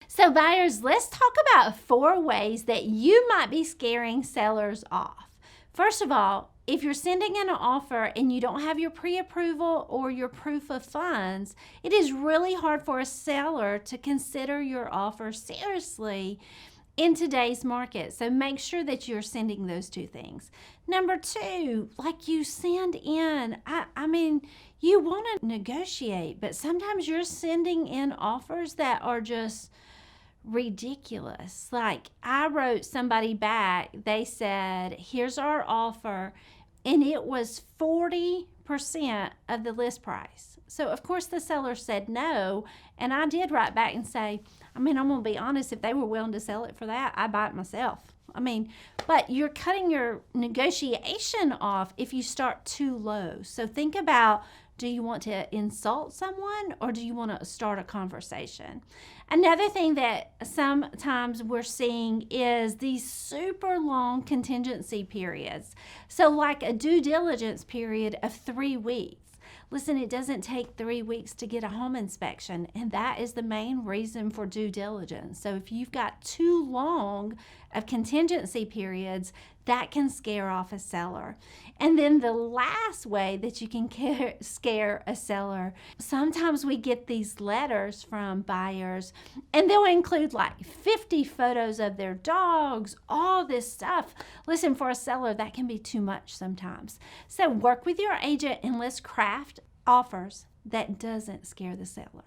So buyers, let's talk about 4 ways that you might be scaring sellers off. First of all, if you're sending in an offer and you don't have your pre-approval or your proof of funds, it is really hard for a seller to consider your offer seriously in today's market. So make sure that you're sending those 2 things. Number 2, like you send in, I mean, you want to negotiate, but sometimes you're sending in offers that are just ridiculous. Like I wrote somebody back, they said, here's our offer, and it was 40% of the list price. So of course the seller said no, and I did write back and say, I'm gonna be honest, if they were willing to sell it for that, I'd buy it myself. But you're cutting your negotiation off if you start too low. So think about, do you want to insult someone or do you want to start a conversation? Another thing that sometimes we're seeing is these super long contingency periods. So like a due diligence period of 3 weeks. Listen, it doesn't take 3 weeks to get a home inspection, and that is the main reason for due diligence. So if you've got too long of contingency periods, that can scare off a seller. And then the last way that you can scare a seller, sometimes we get these letters from buyers, and they'll include like 50 photos of their dogs, all this stuff. Listen, for a seller, that can be too much sometimes. So work with your agent and let's craft offers that doesn't scare the seller.